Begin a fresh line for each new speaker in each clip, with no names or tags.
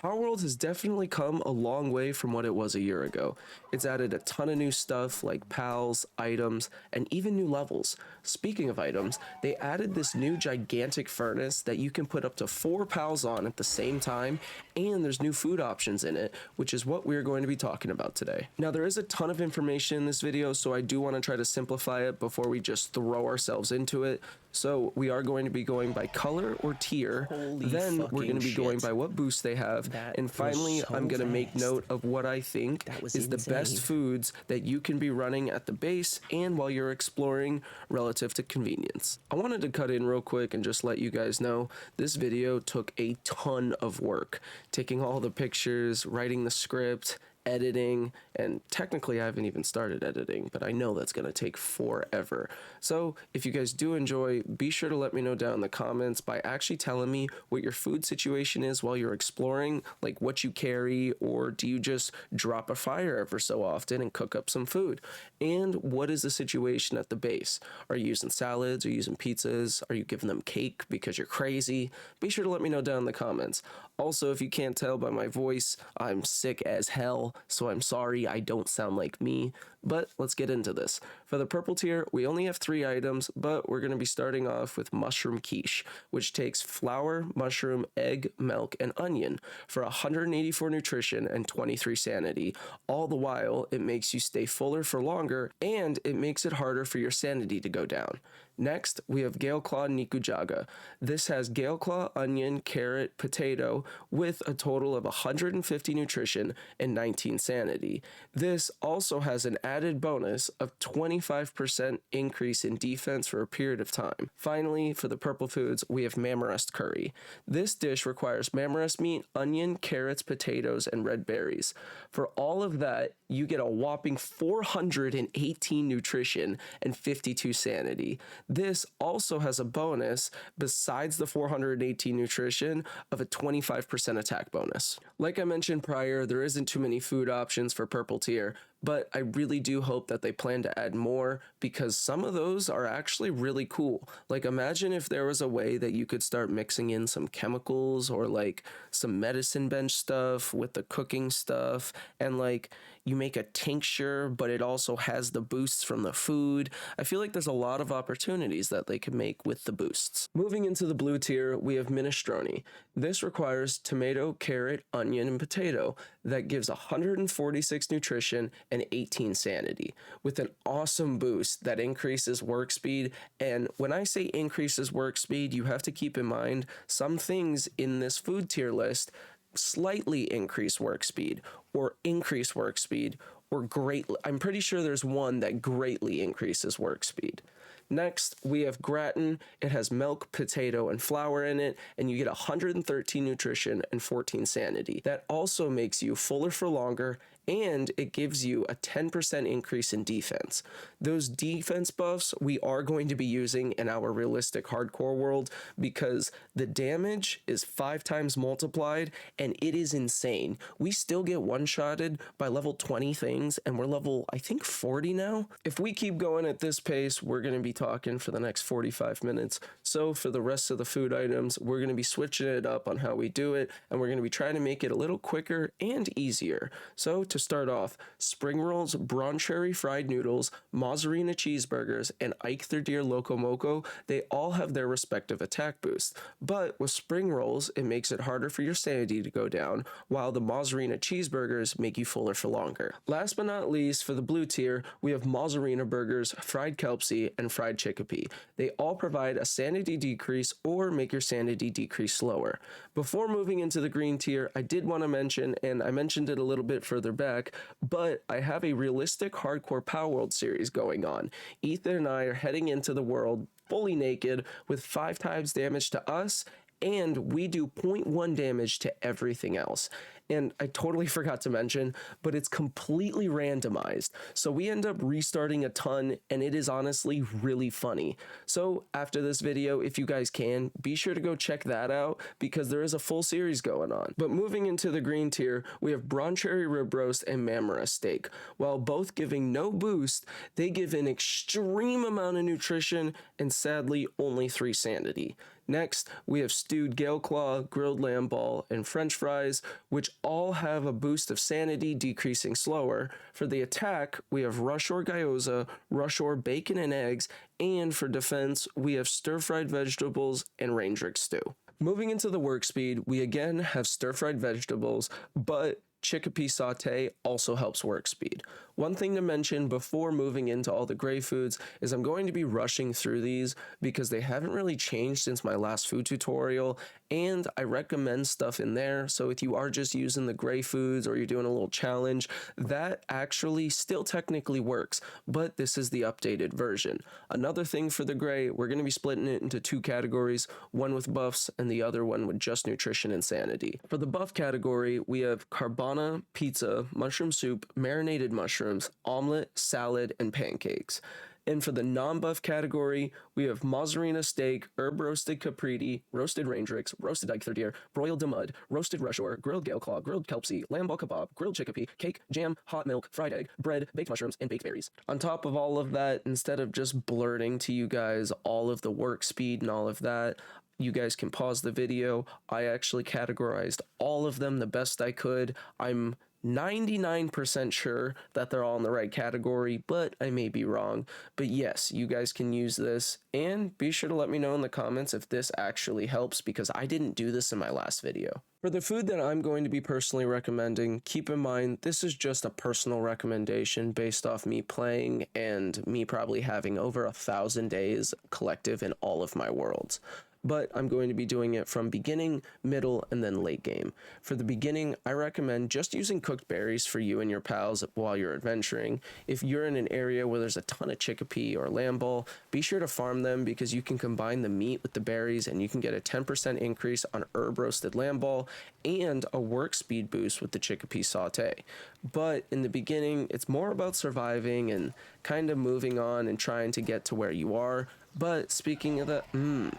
Palworld has definitely come a long way from what it was a year ago. It's added a ton of new stuff like pals, items, and even new levels. Speaking of items, they added this new gigantic furnace that you can put up to 4 pals on at the same time, and there's new food options in it, which is what we're going to be talking about today. Now there is a ton of information in this video, so I do want to try to simplify it before we just throw ourselves into it. So we are going to be going by color or tier, then we're going to be going by what boost they have, and finally I'm going to make note of what I think is the best foods that you can be running at the base and while you're exploring relative to convenience. I wanted to cut in real quick and just let you guys know this video took a ton of work, taking all the pictures, writing the script, editing, and technically I haven't even started editing, but I know that's going to take forever. So if you guys do enjoy, be sure to let me know down in the comments by actually telling me what your food situation is while you're exploring, like what you carry, or do you just drop a fire ever so often and cook up some food? And what is the situation at the base? Are you using salads? Are you using pizzas? Are you giving them cake because you're crazy? Be sure to let me know down in the comments. Also, if you can't tell by my voice, I'm sick as hell, so I'm sorry I don't sound like me, but let's get into this. For the purple tier, we only have 3 items, but we're going to be starting off with mushroom quiche, which takes flour, mushroom, egg, milk, and onion for 184 nutrition and 23 sanity. All the while, it makes you stay fuller for longer, and it makes it harder for your sanity to go down. Next, we have Gale Claw Nikujaga. This has Gale Claw, onion, carrot, potato, with a total of 150 nutrition and 19 sanity. This also has an added bonus of 25% increase in defense for a period of time. Finally, for the purple foods, we have Mamarest Curry. This dish requires Mamarest meat, onion, carrots, potatoes, and red berries. For all of that, you get a whopping 418 nutrition and 52 sanity. This also has a bonus, besides the 418 nutrition, of a 25% attack bonus. Like I mentioned prior, there isn't too many food options for purple tier, but I really do hope that they plan to add more because some of those are actually really cool. Like imagine if there was a way that you could start mixing in some chemicals or like some medicine bench stuff with the cooking stuff, and like you make a tincture but it also has the boosts from the food. I feel like there's a lot of opportunities that they could make with the boosts. Moving into the blue tier, we have minestrone. This requires tomato, carrot, onion, and potato that gives 146 nutrition and 18 sanity, with an awesome boost that increases work speed. And when I say increases work speed, you have to keep in mind some things in this food tier list slightly increase work speed, or increase work speed, or greatly. I'm pretty sure there's one that greatly increases work speed. Next, we have gratin. It has milk, potato, and flour in it, and you get 113 nutrition and 14 sanity. That also makes you fuller for longer, and it gives you a 10% increase in defense. Those defense buffs we are going to be using in our realistic hardcore world because the damage is 5 times multiplied, and it is insane. We still get one-shotted by level 20 things, and we're level, I think, 40 now. If we keep going at this pace, we're going to be talking for the next 45 minutes. So for the rest of the food items, we're going to be switching it up on how we do it, and we're going to be trying to make it a little quicker and easier. So to start off, spring rolls, Braun Cherry fried noodles, Mozzarella cheeseburgers, and Eichtherdier Loco Moco, they all have their respective attack boosts. But with spring rolls, it makes it harder for your sanity to go down, while the Mozzarella cheeseburgers make you fuller for longer. Last but not least, for the blue tier, we have Mozzarella burgers, fried kelpsie, and fried chickpea. They all provide a sanity decrease or make your sanity decrease slower. Before moving into the green tier, I did want to mention, and I mentioned it a little bit further back, but I have a realistic hardcore Palworld series going on. Ethan and I are heading into the world fully naked with 5 times damage to us, and we do 0.1 damage to everything else. and I totally forgot to mention, but it's completely randomized. So we end up restarting a ton, and it is honestly really funny. So after this video, if you guys can, be sure to go check that out because there is a full series going on. But moving into the green tier, we have Brawn Cherry Rib Roast and Mammoth Steak. While both giving no boost, they give an extreme amount of nutrition and sadly only 3 sanity. Next, we have stewed Gale Claw, grilled lamb ball, and french fries, which all have a boost of sanity decreasing slower. For the attack, we have Rushore Gyoza, Rushore Bacon and Eggs, and for defense, we have stir-fried vegetables and Raindrick Stew. Moving into the work speed, we again have stir-fried vegetables, but chickpea saute also helps work speed. One thing to mention before moving into all the gray foods is I'm going to be rushing through these because they haven't really changed since my last food tutorial, and I recommend stuff in there. So if you are just using the gray foods or you're doing a little challenge, that actually still technically works, but this is the updated version. Another thing for the gray, we're going to be splitting it into 2 categories, one with buffs and the other one with just nutrition and sanity. For the buff category, we have carbona, pizza, mushroom soup, marinated mushrooms, omelet, salad, and pancakes. And for the non-buff category, we have mozzarella steak, herb roasted capriti, roasted Raindricks, roasted Eichthordeer, broiled de mud, roasted Rushore, grilled Gale Claw, grilled Kelpsie, lamb ball kebab, grilled chickpea, cake, jam, hot milk, fried egg, bread, baked mushrooms, and baked berries. On top of all of that, instead of just blurting to you guys all of the work speed and all of that, you guys can pause the video. I actually categorized all of them the best I could. I'm 99% sure that they're all in the right category, but I may be wrong. But yes, you guys can use this, and be sure to let me know in the comments if this actually helps because I didn't do this in my last video. For the food that I'm going to be personally recommending, keep in mind this is just a personal recommendation based off me playing and me probably having over 1,000 days collective in all of my worlds. But I'm going to be doing it from beginning, middle, and then late game. For the beginning, I recommend just using cooked berries for you and your pals while you're adventuring. If you're in an area where there's a ton of chickpea or lamb ball, be sure to farm them because you can combine the meat with the berries and you can get a 10% increase on herb roasted lamb ball and a work speed boost with the chickpea saute. But in the beginning, it's more about surviving and kind of moving on and trying to get to where you are. But speaking of that,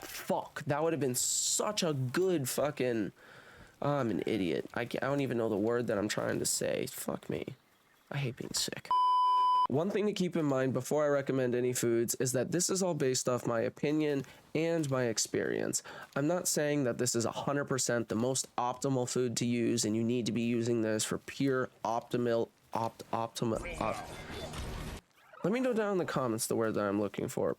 fuck, that would have been such a good fucking, I'm an idiot. I don't even know the word that I'm trying to say. Fuck me. I hate being sick. One thing to keep in mind before I recommend any foods is that this is all based off my opinion and my experience. I'm not saying that this is 100% the most optimal food to use and you need to be using this for pure optimal. Let me know down in the comments the word that I'm looking for.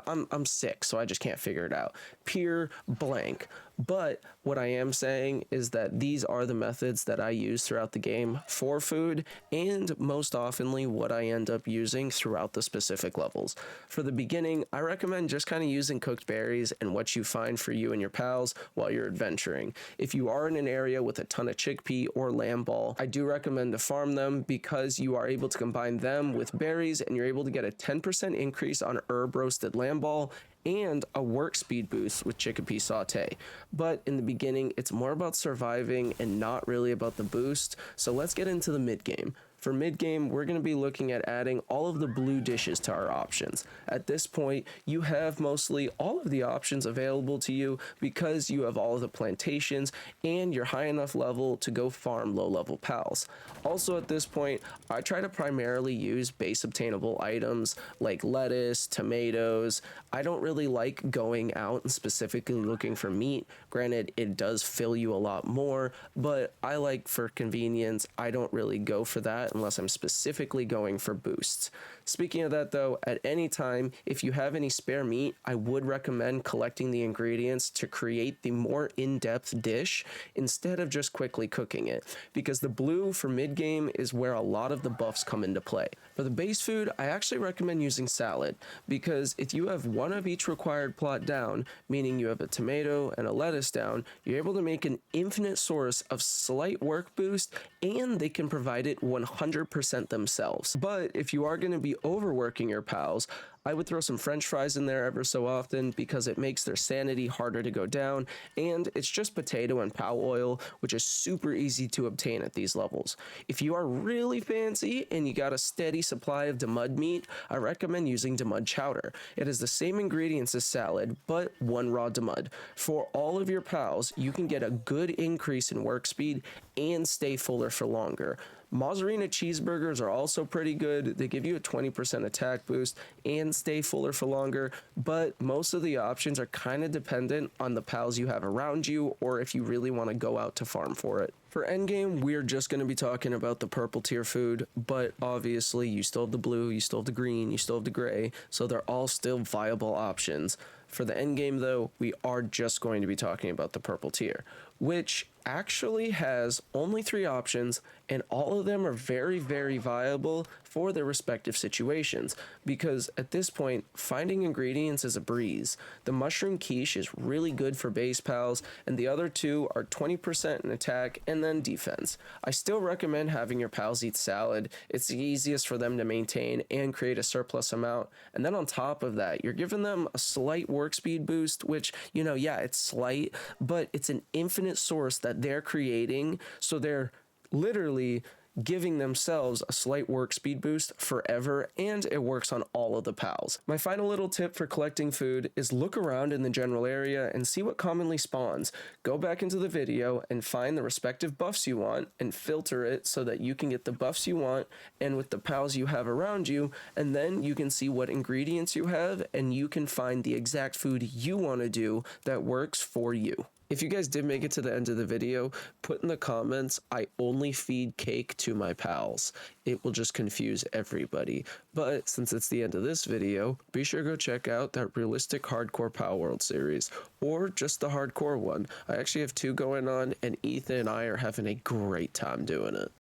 I'm sick, so I just can't figure it out. Pure blank. But what I am saying is that these are the methods that I use throughout the game for food, and most oftenly what I end up using throughout the specific levels. For the beginning, I recommend just kind of using cooked berries and what you find for you and your pals while you're adventuring. If you are in an area with a ton of chickpea or lamb ball, I do recommend to farm them because you are able to combine them with berries and you're able to get a 10% increase on herb roasted lamb ball and a work speed boost with chickpea saute. But in the beginning, it's more about surviving and not really about the boost. So let's get into the mid game. For mid game, we're going to be looking at adding all of the blue dishes to our options. At this point, you have mostly all of the options available to you because you have all of the plantations and you're high enough level to go farm low level pals. Also at this point, I try to primarily use base obtainable items like lettuce, tomatoes. I don't really like going out and specifically looking for meat. Granted, it does fill you a lot more, but I like for convenience, I don't really go for that unless I'm specifically going for boosts. Speaking of that though, at any time, if you have any spare meat, I would recommend collecting the ingredients to create the more in-depth dish instead of just quickly cooking it, because the blue for mid-game is where a lot of the buffs come into play. For the base food, I actually recommend using salad, because if you have one of each required plot down, meaning you have a tomato and a lettuce down, you're able to make an infinite source of slight work boost, and they can provide it 100% themselves. But if you are going to be overworking your pals, I would throw some french fries in there ever so often because it makes their sanity harder to go down, and it's just potato and pal oil, which is super easy to obtain at these levels. If you are really fancy and you got a steady supply of demud meat, I recommend using demud chowder. It has the same ingredients as salad, but one raw demud. For all of your pals, you can get a good increase in work speed and stay fuller for longer. Mozzarella cheeseburgers are also pretty good. They give you a 20% attack boost and stay fuller for longer, but most of the options are kind of dependent on the pals you have around you or if you really want to go out to farm for it. For endgame, we're just going to be talking about the purple tier food, but obviously you still have the blue, you still have the green, you still have the gray, so they're all still viable options. For the endgame though, we are just going to be talking about the purple tier, which actually has only 3 options, and all of them are very, very viable for their respective situations, because at this point, finding ingredients is a breeze. The mushroom quiche is really good for base pals, and the other 2 are 20% in attack and then defense. I still recommend having your pals eat salad. It's the easiest for them to maintain and create a surplus amount, and then on top of that, you're giving them a slight work speed boost, which, yeah, it's slight, but it's an infinite source that they're creating, so they're literally giving themselves a slight work speed boost forever, and it works on all of the pals. My final little tip for collecting food is look around in the general area and see what commonly spawns. Go back into the video and find the respective buffs you want and filter it so that you can get the buffs you want and with the pals you have around you, and then you can see what ingredients you have and you can find the exact food you want to do that works for you. If you guys did make it to the end of the video, put in the comments, I only feed cake to my pals. It will just confuse everybody. But since it's the end of this video, be sure to go check out that realistic hardcore Palworld series, or just the hardcore one. I actually have 2 going on, and Ethan and I are having a great time doing it.